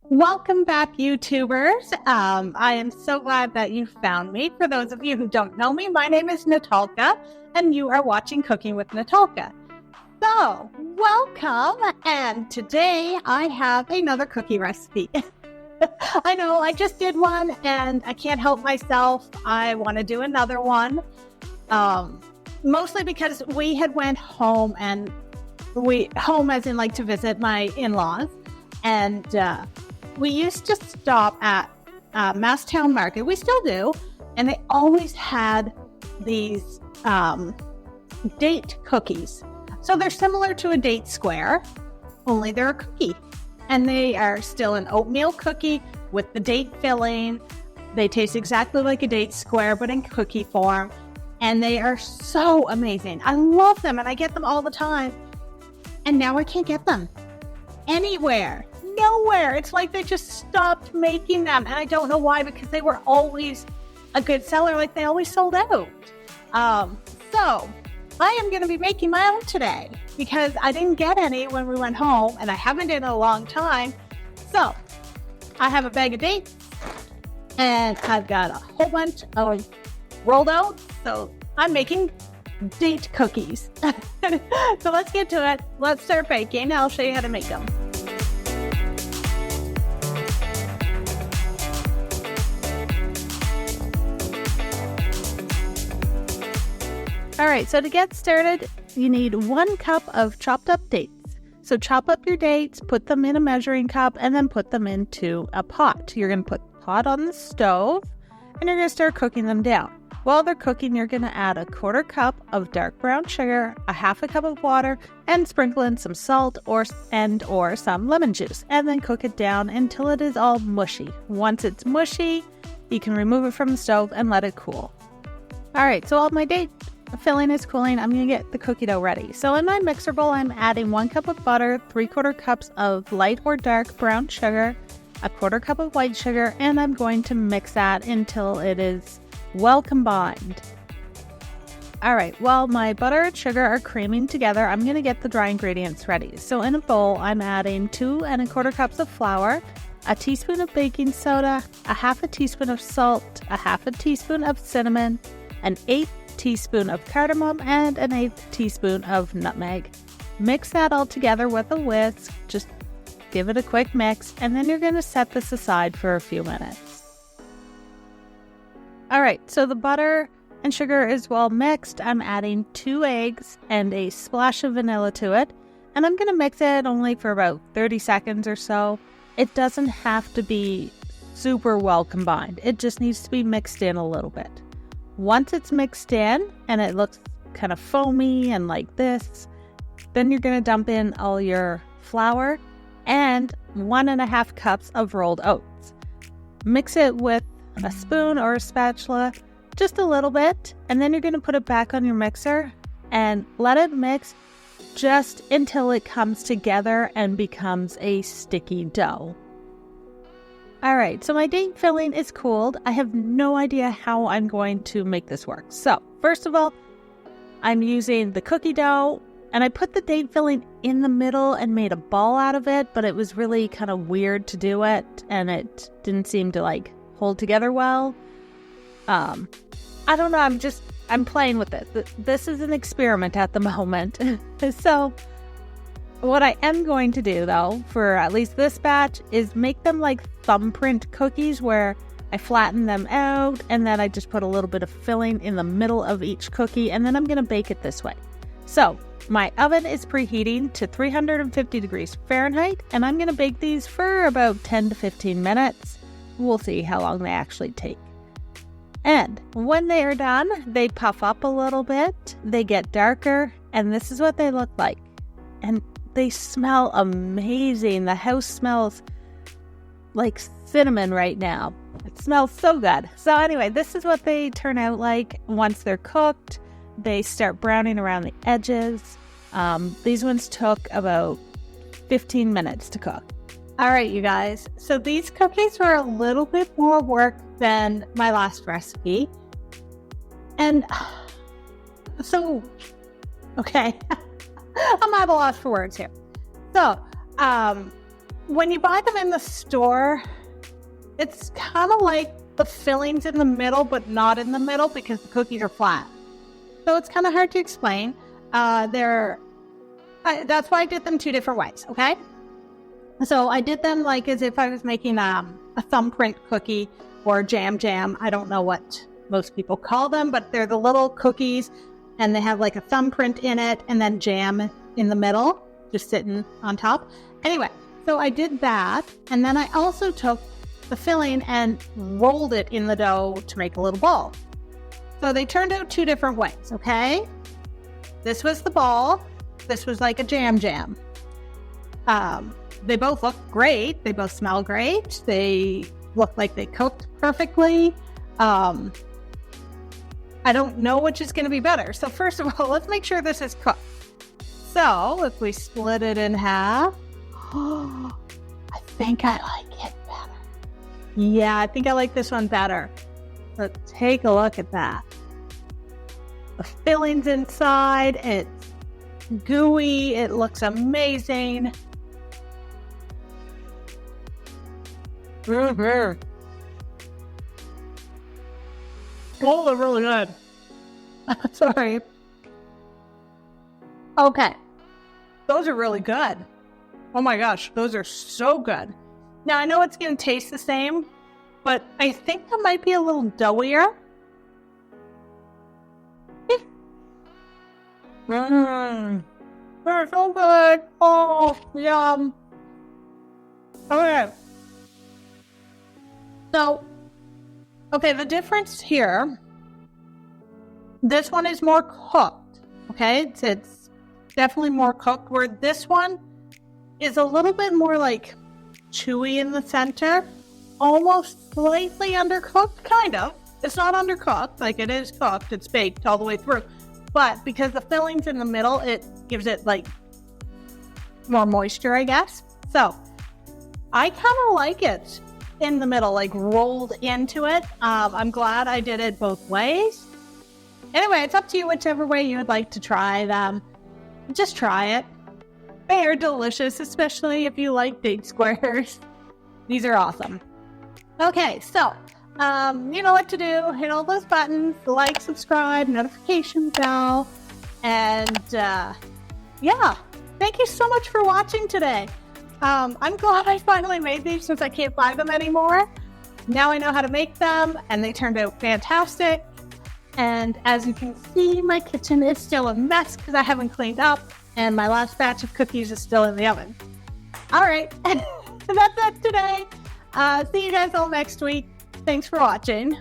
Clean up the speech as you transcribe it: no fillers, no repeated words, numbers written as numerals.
Welcome back, YouTubers. I am so glad that you found me. For those of you who don't know me, my name is Natalka, and you are watching Cooking with Natalka. So, welcome, and today I have another cookie recipe. I know, I just did one, and I can't help myself. I want to do another one, mostly because we had went home, and home as in like to visit my in-laws, and we used to stop at Masstown Market. We still do. And they always had these date cookies. So they're similar to a date square, only they're a cookie. And they are still an oatmeal cookie with the date filling. They taste exactly like a date square, but in cookie form. And they are so amazing. I love them, and I get them all the time. And now I can't get them anywhere. Nowhere. It's like they just stopped making them, and I don't know why, because they were always a good seller. Like, they always sold out. So I am going to be making my own today because I didn't get any when we went home, and I haven't in a long time. So I have a bag of dates, and I've got a whole bunch of rolled oats. So I'm making date cookies. So let's get to it. Let's start baking. I'll show you how to make them. All right, so to get started, you need 1 cup of chopped up dates. So chop up your dates, put them in a measuring cup, and then put them into a pot. You're going to put the pot on the stove, and you're going to start cooking them down. While they're cooking, you're going to add a 1/4 cup of dark brown sugar, a 1/2 cup of water, and sprinkle in some salt or some lemon juice, and then cook it down until it is all mushy. Once it's mushy, you can remove it from the stove and let it cool. All right, so all my date filling is cooling. I'm going to get the cookie dough ready. So in my mixer bowl, I'm adding 1 cup of butter, 3/4 cups of light or dark brown sugar, a 1/4 cup of white sugar, and I'm going to mix that until it is well combined. All right, while my butter and sugar are creaming together, I'm going to get the dry ingredients ready. So in a bowl, I'm adding 2 1/4 cups of flour, a teaspoon of baking soda, a 1/2 teaspoon of salt, a 1/2 teaspoon of cinnamon, an 1/8 teaspoon of cardamom, and an 1/8 teaspoon of nutmeg. Mix that all together with a whisk. Just give it a quick mix, and then you're going to set this aside for a few minutes. All right, so the butter and sugar is well mixed. I'm adding 2 eggs and a splash of vanilla to it, and I'm going to mix it only for about 30 seconds or so. It doesn't have to be super well combined. It just needs to be mixed in a little bit. Once it's mixed in and it looks kind of foamy and like this, then you're going to dump in all your flour and 1 1/2 cups of rolled oats. Mix it with a spoon or a spatula, just a little bit, and then you're going to put it back on your mixer and let it mix just until it comes together and becomes a sticky dough. All right, so my date filling is cooled. I have no idea how I'm going to make this work. So first of all, I'm using the cookie dough, and I put the date filling in the middle and made a ball out of it, but it was really kind of weird to do it, and it didn't seem to like hold together well. I don't know, I'm playing with it. This is an experiment at the moment. So what I am going to do, though, for at least this batch, is make them like thumbprint cookies, where I flatten them out, and then I just put a little bit of filling in the middle of each cookie, and then I'm going to bake it this way. So my oven is preheating to 350 degrees Fahrenheit, and I'm going to bake these for about 10 to 15 minutes. We'll see how long they actually take. And when they are done, they puff up a little bit, they get darker, and this is what they look like. And they smell amazing. The house smells like cinnamon right now. It smells so good. So anyway, this is what they turn out like once they're cooked. They start browning around the edges. These ones took about 15 minutes to cook. All right, you guys. So these cookies were a little bit more work than my last recipe. And so, okay. I'm at a loss for words here. So, when you buy them in the store, it's kind of like the filling's in the middle, but not in the middle because the cookies are flat. So it's kind of hard to explain. That's why I did them two different ways, okay? So I did them like as if I was making a thumbprint cookie or jam. I don't know what most people call them, but they're the little cookies and they have like a thumbprint in it and then jam in the middle, just sitting on top. Anyway, so I did that. And then I also took the filling and rolled it in the dough to make a little ball. So they turned out two different ways, okay? This was the ball. This was like a jam. They both look great. They both smell great. They look like they cooked perfectly. I don't know which is going to be better. So first of all, let's make sure this is cooked. So if we split it in half, I think I like it better. Yeah, I think I like this one better. So take a look at that. The filling's inside. It's gooey. It looks amazing. Mm-hmm. Oh, they're really good. Sorry. Okay. Those are really good. Oh my gosh, those are so good. Now, I know it's going to taste the same, but I think that might be a little doughier. They're so good. Oh, yum. Okay. So, the difference here, this one is more cooked, okay? It's definitely more cooked, where this one is a little bit more like chewy in the center, almost slightly undercooked, kind of. It's not undercooked, like it is cooked, it's baked all the way through. But because the filling's in the middle, it gives it like more moisture, I guess. So, I kind of like it in the middle, like rolled into it. I'm glad I did it both ways. Anyway, it's up to you whichever way you would like to try them. Just try it. They are delicious, especially if you like big squares. These are awesome. Okay, so you know what to do. Hit all those buttons, like, subscribe, notification bell, and yeah, thank you so much for watching today. I'm glad I finally made these since I can't buy them anymore. Now I know how to make them, and they turned out fantastic. And as you can see, my kitchen is still a mess because I haven't cleaned up, and my last batch of cookies is still in the oven. All right, so that's it today. See you guys all next week. Thanks for watching.